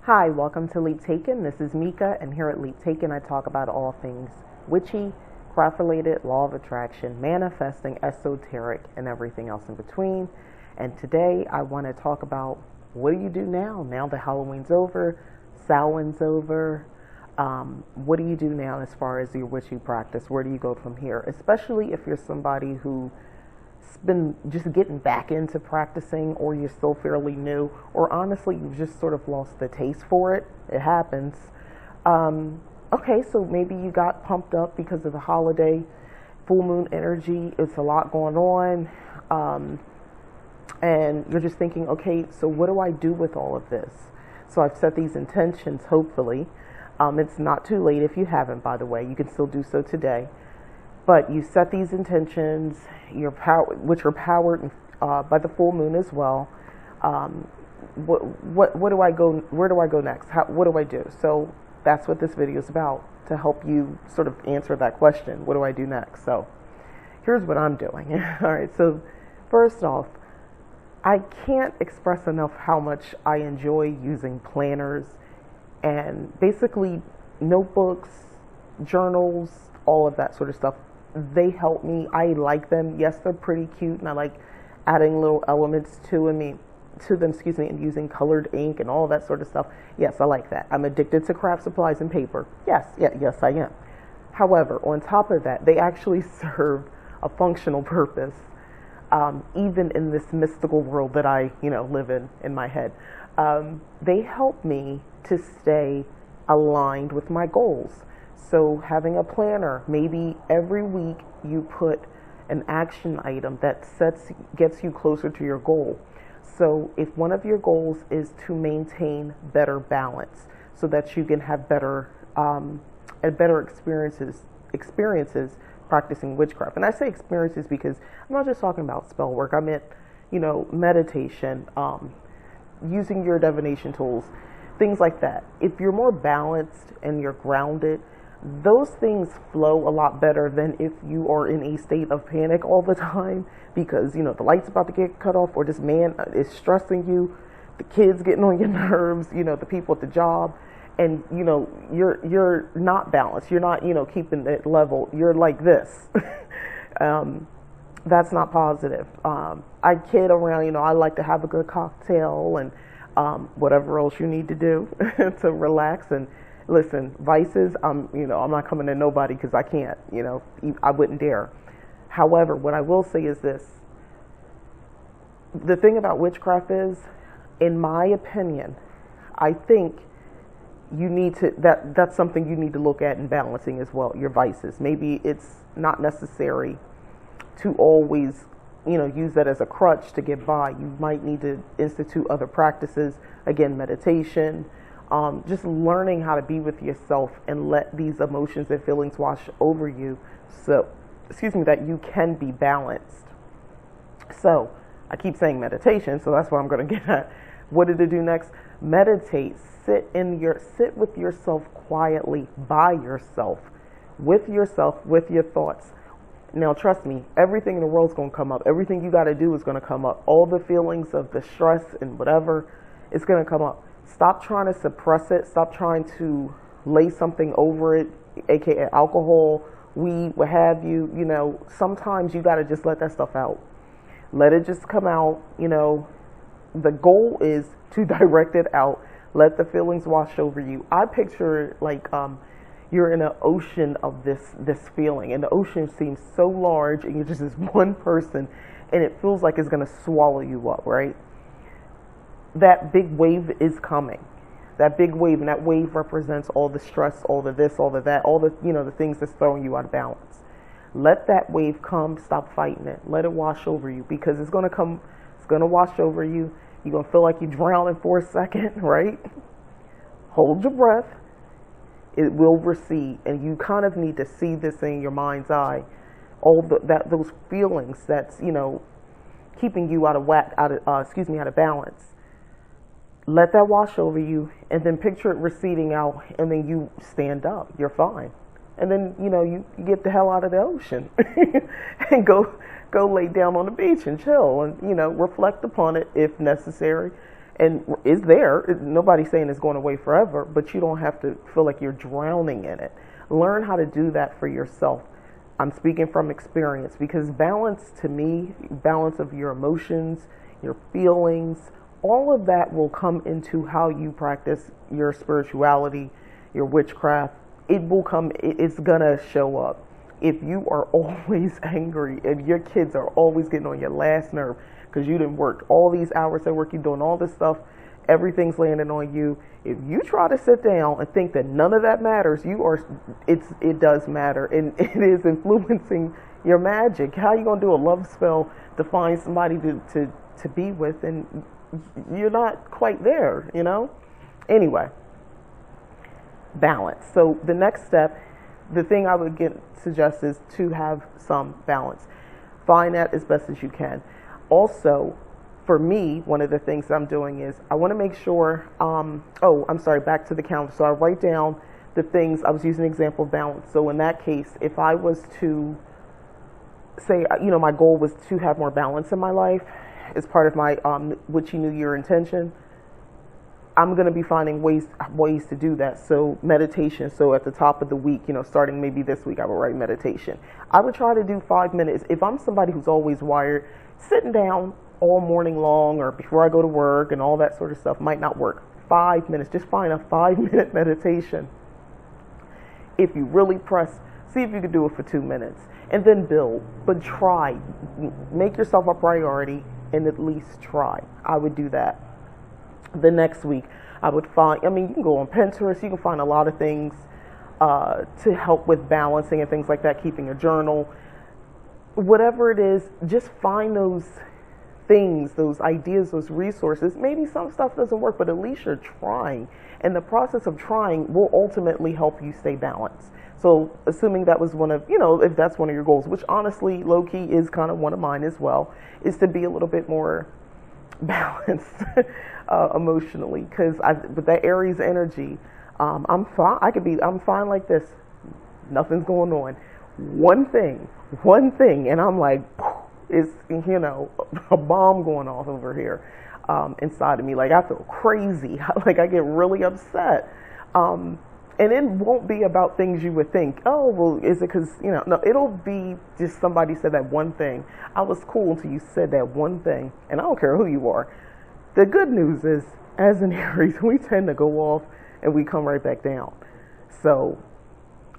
Hi, welcome to Leap Taken. This is Mika, and here at Leap Taken, I talk about all things witchy, craft related, law of attraction, manifesting, esoteric, and everything else in between. And today, I want to talk about what do you do now that Halloween's over, Samhain's over. What do you do now as far as your witchy practice? Where do you go from here? Especially if you're somebody who been just getting back into practicing, or you're still fairly new, or honestly you've just sort of lost the taste for it. It happens. Okay, so maybe you got pumped up because of the holiday, full moon energy. It's a lot going on, and you're just thinking, okay, so what do I do with all of this? So I've set these intentions. Hopefully, it's not too late if you haven't. By the way, you can still do so today. But you set these intentions, which are powered by the full moon as well. What do I go? Where do I go next? What do I do? So that's what this video is about, to help you sort of answer that question. What do I do next? So here's what I'm doing. All right. So first off, I can't express enough how much I enjoy using planners and basically notebooks, journals, all of that sort of stuff. They help me. I like them. Yes, they're pretty cute, and I like adding little elements to them, and using colored ink and all that sort of stuff. Yes, I like that. I'm addicted to craft supplies and paper. Yes, I am. However, on top of that, they actually serve a functional purpose, even in this mystical world that I, live in my head. They help me to stay aligned with my goals. So having a planner, maybe every week you put an action item that gets you closer to your goal. So if one of your goals is to maintain better balance so that you can have better experiences practicing witchcraft. And I say experiences because I'm not just talking about spell work. I meant, meditation, using your divination tools, things like that. If you're more balanced and you're grounded, those things flow a lot better than if you are in a state of panic all the time because, the light's about to get cut off, or this man is stressing you, the kids getting on your nerves, the people at the job, and, you're not balanced. You're not, keeping it level. You're like this. That's not positive. I kid around, I like to have a good cocktail and whatever else you need to do to relax. And listen, vices, I'm not coming to nobody because I can't, I wouldn't dare. However, what I will say is this. The thing about witchcraft is, in my opinion, I think you need to, that's something you need to look at in balancing as well, your vices. Maybe it's not necessary to always, use that as a crutch to get by. You might need to institute other practices, again, meditation, just learning how to be with yourself and let these emotions and feelings wash over you. So, that you can be balanced. So, I keep saying meditation, so that's what I'm going to get at. What did it do next? Meditate. Sit with yourself quietly, by yourself, with your thoughts. Now, trust me, everything in the world's going to come up. Everything you got to do is going to come up. All the feelings of the stress and whatever, it's going to come up. Stop trying to suppress it. Stop trying to lay something over it, aka alcohol, weed, what have you. Sometimes you got to just let that stuff out. Let it just come out. The goal is to direct it out. Let the feelings wash over you. I picture it like you're in an ocean of this feeling, and the ocean seems so large, and you're just this one person, and it feels like it's going to swallow you up, right? That big wave is coming. That big wave, and that wave represents all the stress, all the this, all the that, all the, the things that's throwing you out of balance. Let that wave come. Stop fighting it. Let it wash over you, because it's going to come. It's going to wash over you. You're going to feel like you're drowning for a second, right? Hold your breath. It will recede, and you kind of need to see this in your mind's eye. Those feelings that's, keeping you out of whack, out of balance. Let that wash over you, and then picture it receding out, and then you stand up. You're fine. And then, you get the hell out of the ocean and go lay down on the beach and chill and, reflect upon it if necessary. and is there. Nobody's saying it's going away forever, but you don't have to feel like you're drowning in it. Learn how to do that for yourself. I'm speaking from experience, because balance, to me, balance of your emotions, your feelings, all of that will come into how you practice your spirituality, your witchcraft. It's gonna show up. If you are always angry and your kids are always getting on your last nerve because you didn't work all these hours at work, you're doing all this stuff, everything's landing on you. If you try to sit down and think that none of that matters, it does matter, and it is influencing your magic. How are you gonna do a love spell to find somebody to be with, and you're not quite there, you know? Anyway, balance. So the next step, the thing I would suggest is to have some balance. Find that as best as you can. Also, for me, one of the things that I'm doing is I want to make sure, back to the calendar. So I write down the things. I was using an example of balance. So in that case, if I was to say, my goal was to have more balance in my life as part of my Witchy New Year intention, I'm going to be finding ways to do that. So meditation. So at the top of the week, starting maybe this week, I would write meditation. I would try to do 5 minutes. If I'm somebody who's always wired, sitting down all morning long or before I go to work and all that sort of stuff might not work. 5 minutes, just find a 5-minute meditation. If you really press, see if you can do it for 2 minutes, and then build. But try, make yourself a priority and at least try. I would do that. The next week, I would find, you can go on Pinterest, you can find a lot of things to help with balancing and things like that, keeping a journal. Whatever it is, just find those things, those ideas, those resources. Maybe some stuff doesn't work, but at least you're trying. And the process of trying will ultimately help you stay balanced. So assuming that was one of, if that's one of your goals, which honestly, low-key is kind of one of mine as well, is to be a little bit more balanced emotionally, because with that Aries energy, I'm fine. I'm fine like this. Nothing's going on. One thing, and I'm like, it's, a bomb going off over here inside of me. Like, I feel crazy. Like, I get really upset. And it won't be about things you would think, oh, well, is it because, no, it'll be just somebody said that one thing. I was cool until you said that one thing, and I don't care who you are. The good news is, as an Aries, we tend to go off and we come right back down. So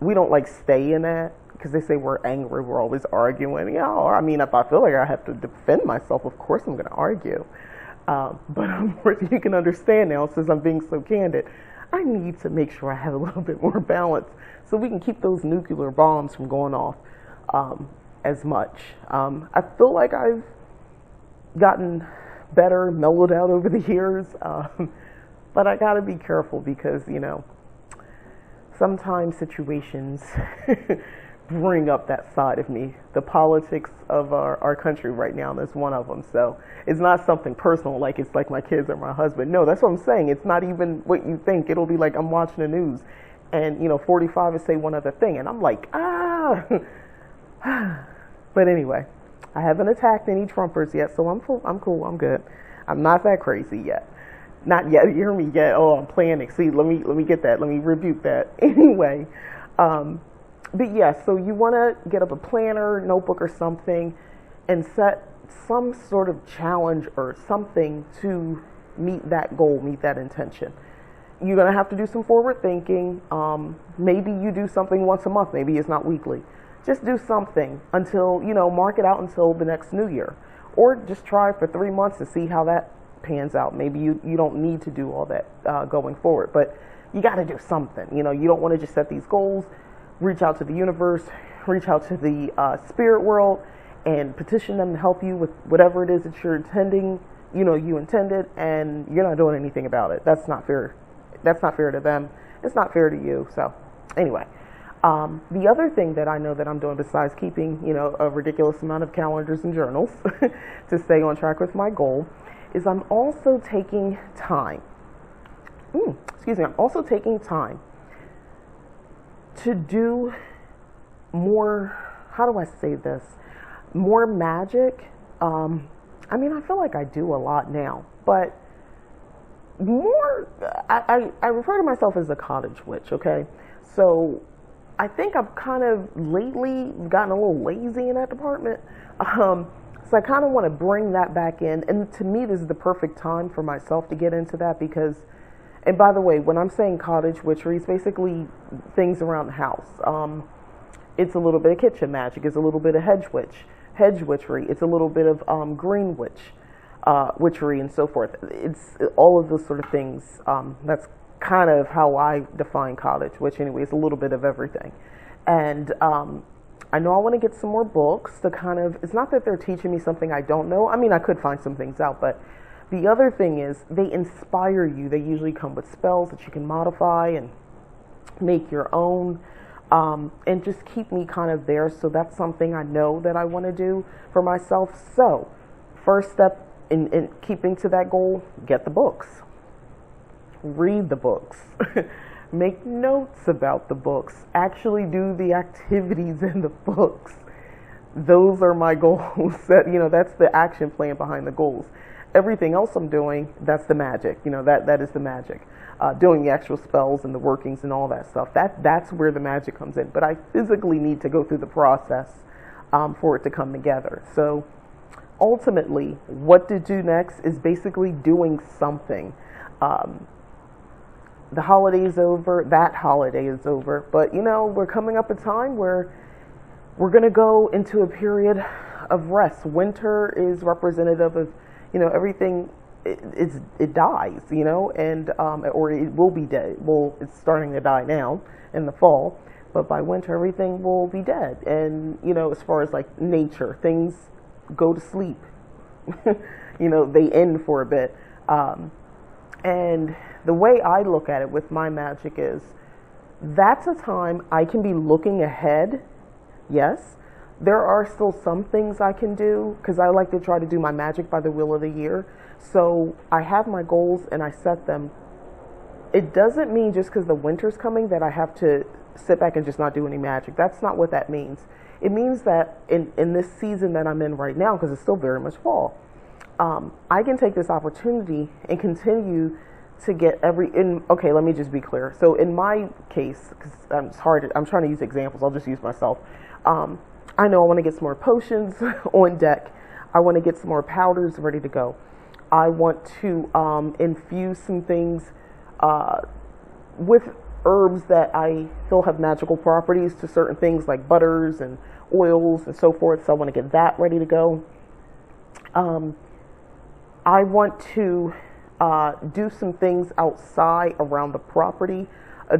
we don't stay in that, because they say we're angry, we're always arguing. If I feel like I have to defend myself, of course I'm going to argue. But unfortunately, you can understand now, since I'm being so candid, I need to make sure I have a little bit more balance so we can keep those nuclear bombs from going off as much. I feel like I've gotten better, mellowed out over the years, but I got to be careful because, sometimes situations bring up that side of me. The politics of our country right now, that's one of them. So it's not something personal, like it's like my kids or my husband. No, that's what I'm saying. It's not even what you think. It'll be like I'm watching the news and, 45 would say one other thing. And I'm like, But anyway, I haven't attacked any Trumpers yet, so I'm cool, I'm good. I'm not that crazy yet. Not yet, you hear me yet? Oh, I'm planning. See, let me get that. Let me rebuke that. Anyway, but yeah, so you want to get up a planner, notebook or something, and set some sort of challenge or something to meet that goal, meet that intention. You're going to have to do some forward thinking. Maybe you do something once a month. Maybe it's not weekly. Just do something until, mark it out until the next New Year. Or just try for 3 months to see how that pans out. Maybe you don't need to do all that going forward, but you got to do something. You don't want to just set these goals, reach out to the universe, reach out to the spirit world, and petition them to help you with whatever it is that you're intending, you intended, and you're not doing anything about it. That's not fair. That's not fair to them. It's not fair to you. So anyway, the other thing that I know that I'm doing besides keeping, a ridiculous amount of calendars and journals to stay on track with my goal is I'm also taking time. I'm also taking time to do more, how do I say this? More magic. I feel like I do a lot now, but more, I refer to myself as a cottage witch, okay? So I think I've kind of lately gotten a little lazy in that department. So I kind of want to bring that back in. And to me, this is the perfect time for myself to get into that because, and by the way, when I'm saying cottage witchery, it's basically things around the house. It's a little bit of kitchen magic. It's a little bit of hedge witchery. It's a little bit of green witchery and so forth. It's all of those sort of things. That's kind of how I define cottage witch anyway. It's a little bit of everything. And I know I want to get some more books to kind of, it's not that they're teaching me something I don't know. I mean, I could find some things out, but the other thing is they inspire you. They usually come with spells that you can modify and make your own, and just keep me kind of there. So that's something I know that I want to do for myself. So first step in keeping to that goal, get the books. Read the books. Make notes about the books. Actually do the activities in the books. Those are my goals. That's the action plan behind the goals. Everything else I'm doing, that's the magic. That is the magic. Doing the actual spells and the workings and all that stuff. That's where the magic comes in. But I physically need to go through the process for it to come together. So ultimately, what to do next is basically doing something. The holiday's over, that holiday is over, but we're coming up a time where we're going to go into a period of rest. Winter is representative of, everything, it dies, and, or it will be dead. Well, it's starting to die now in the fall, but by winter, everything will be dead. And, as far as like nature, things go to sleep, they end for a bit. And the way I look at it with my magic is that's a time I can be looking ahead. Yes, there are still some things I can do because I like to try to do my magic by the wheel of the year. So I have my goals and I set them. It doesn't mean just because the winter's coming that I have to sit back and just not do any magic. That's not what that means. It means that in this season that I'm in right now, because it's still very much fall, I can take this opportunity and continue to get okay, let me just be clear. So in my case, because I'm trying to use examples, I'll just use myself. I know I want to get some more potions on deck. I want to get some more powders ready to go. I want to infuse some things with herbs that I feel have magical properties to certain things like butters and oils and so forth. So I want to get that ready to go. I want to do some things outside around the property,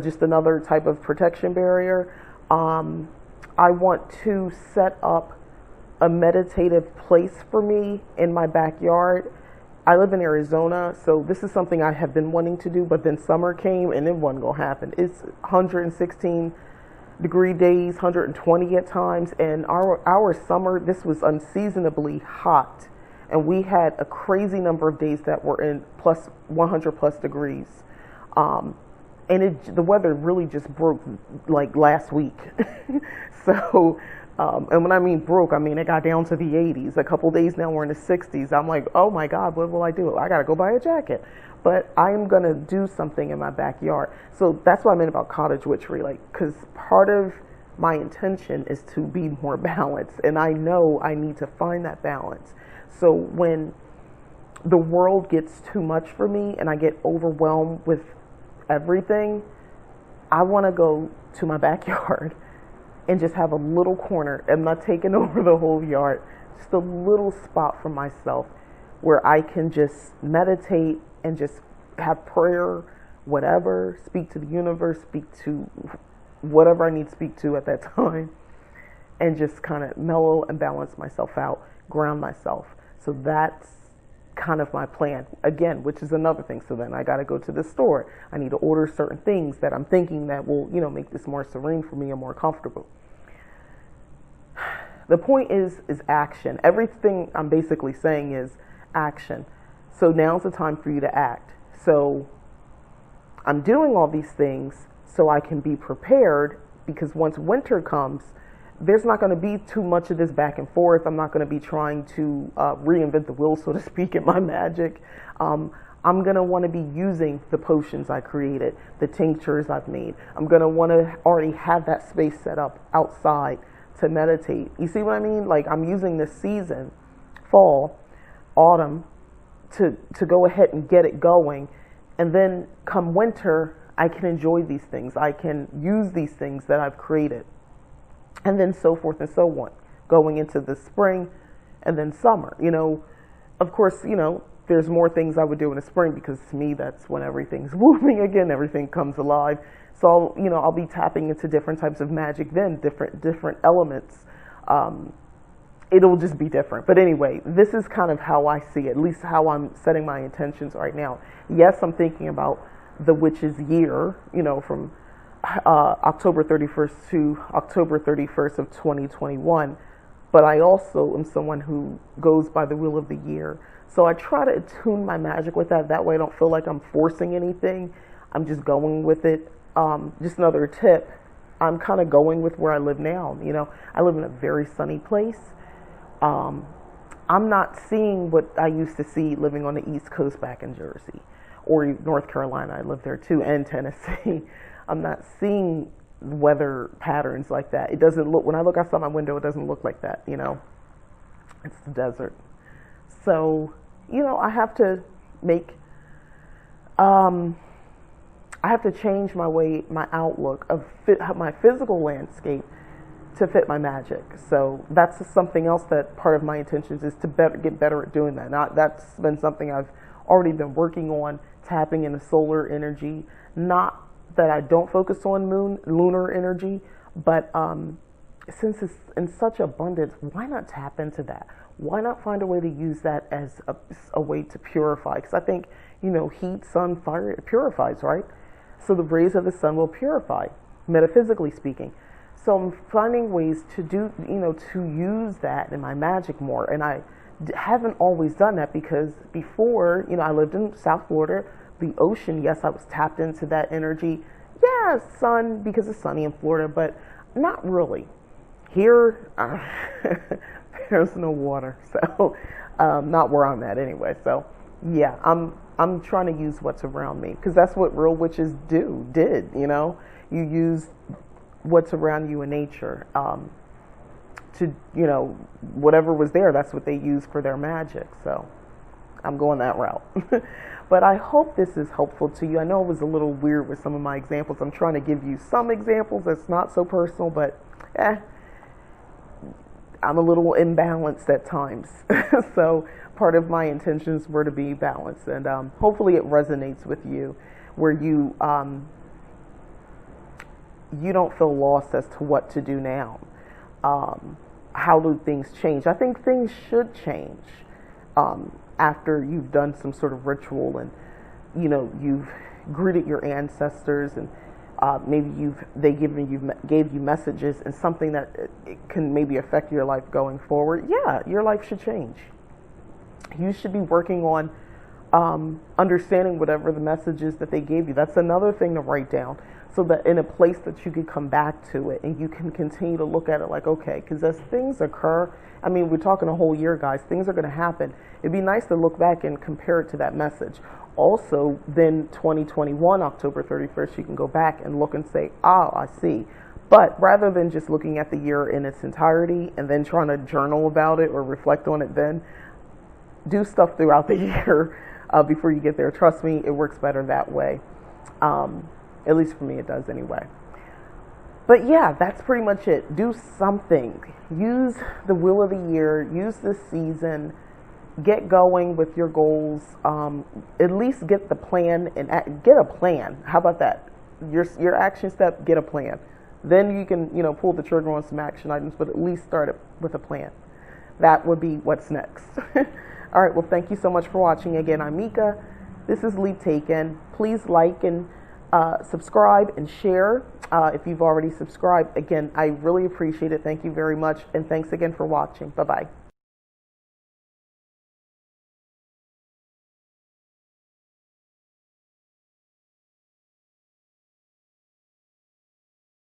just another type of protection barrier. I want to set up a meditative place for me in my backyard. I live in Arizona, so this is something I have been wanting to do, but then summer came and it wasn't going to happen. It's 116 degree days, 120 at times, and our summer, this was unseasonably hot. And we had a crazy number of days that were in plus 100 plus degrees. And the weather really just broke like last week. So, and when I mean broke, I mean it got down to the 80s. A couple days now we're in the 60s. I'm like, oh my God, what will I do? I got to go buy a jacket. But I am going to do something in my backyard. So that's what I meant about cottage witchery. Because part of my intention is to be more balanced. And I know I need to find that balance. So when the world gets too much for me and I get overwhelmed with everything, I want to go to my backyard and just have a little corner. I'm not taking over the whole yard, just a little spot for myself where I can just meditate and just have prayer, whatever, speak to the universe, speak to whatever I need to speak to at that time, and just kind of mellow and balance myself out, ground myself. So that's kind of my plan, again, which is another thing. So then I got to go to the store. I need to order certain things that I'm thinking that will, make this more serene for me and more comfortable. The point is action. Everything I'm basically saying is action. So now's the time for you to act. So I'm doing all these things so I can be prepared, because once winter comes, there's not going to be too much of this back and forth. I'm not going to be trying to reinvent the wheel, so to speak, in my magic. I'm going to want to be using the potions I created, the tinctures I've made. I'm going to want to already have that space set up outside to meditate. You see what I mean? Like, I'm using this season, fall, autumn, to go ahead and get it going. And then come winter, I can enjoy these things. I can use these things that I've created. And then so forth and so on, going into the spring and then summer. You know, of course, you know, there's more things I would do in the spring, because to me, that's when everything's blooming again, everything comes alive. So, you know, I'll be tapping into different types of magic then, different elements. It'll just be different. But anyway, this is kind of how I see it, at least how I'm setting my intentions right now. Yes, I'm thinking about the witch's year, you know, from October 31st to October 31st of 2021. But I also am someone who goes by the wheel of the year. So I try to attune my magic with that. That way I don't feel like I'm forcing anything. I'm just going with it. Just another tip, I'm kind of going with where I live now. You know, I live in a very sunny place. I'm not seeing what I used to see living on the East Coast back in Jersey or North Carolina. I lived there too, and Tennessee. I'm not seeing weather patterns like that. It doesn't look, when I look outside my window, it doesn't look like that, you know. It's the desert. So, you know, I have to make, I have to change my way, my outlook of my physical landscape to fit my magic. So that's something else that part of my intentions is to get better at doing that. That's been something I've already been working on, tapping into solar energy. Not that I don't focus on lunar energy, but since it's in such abundance, why not tap into that? Why not find a way to use that as a way to purify? Because I think, you know, heat, sun, fire, it purifies, right? So the rays of the sun will purify, metaphysically speaking. So I'm finding ways to do, you know, to use that in my magic more. And I haven't always done that, because before, you know, I lived in South Florida, the ocean, yes, I was tapped into that energy. Yeah, sun, because it's sunny in Florida, but not really. Here, there's no water, so not where I'm at anyway. So yeah, I'm trying to use what's around me, because that's what real witches did, you know. You use what's around you in nature to, you know, whatever was there, that's what they use for their magic. So I'm going that route. But I hope this is helpful to you. I know it was a little weird with some of my examples. I'm trying to give you some examples that's not so personal, but I'm a little imbalanced at times. So part of my intentions were to be balanced, and hopefully it resonates with you, where you you don't feel lost as to what to do now. How do things change? I think things should change after you've done some sort of ritual, and you know, you've greeted your ancestors, and maybe they gave you messages and something that it can maybe affect your life going forward. Yeah, your life should change. You should be working on understanding whatever the messages that they gave you. That's another thing to write down, so that in a place that you can come back to it and you can continue to look at it like, okay, because as things occur, I mean, we're talking a whole year, guys, things are going to happen. It'd be nice to look back and compare it to that message. Also, then 2021, October 31st, you can go back and look and say, oh, I see. But rather than just looking at the year in its entirety and then trying to journal about it or reflect on it, then do stuff throughout the year before you get there. Trust me, it works better that way. At least for me, it does anyway. But yeah, that's pretty much it. Do something. Use the wheel of the year. Use this season. Get going with your goals. At least get the plan and get a plan. How about that? Your action step, get a plan. Then you can, you know, pull the trigger on some action items, but at least start it with a plan. That would be what's next. All right, well, thank you so much for watching. Again, I'm Mika. This is Leap Taken. Please like and subscribe and share if you've already subscribed. Again, I really appreciate it. Thank you very much. And thanks again for watching. Bye-bye.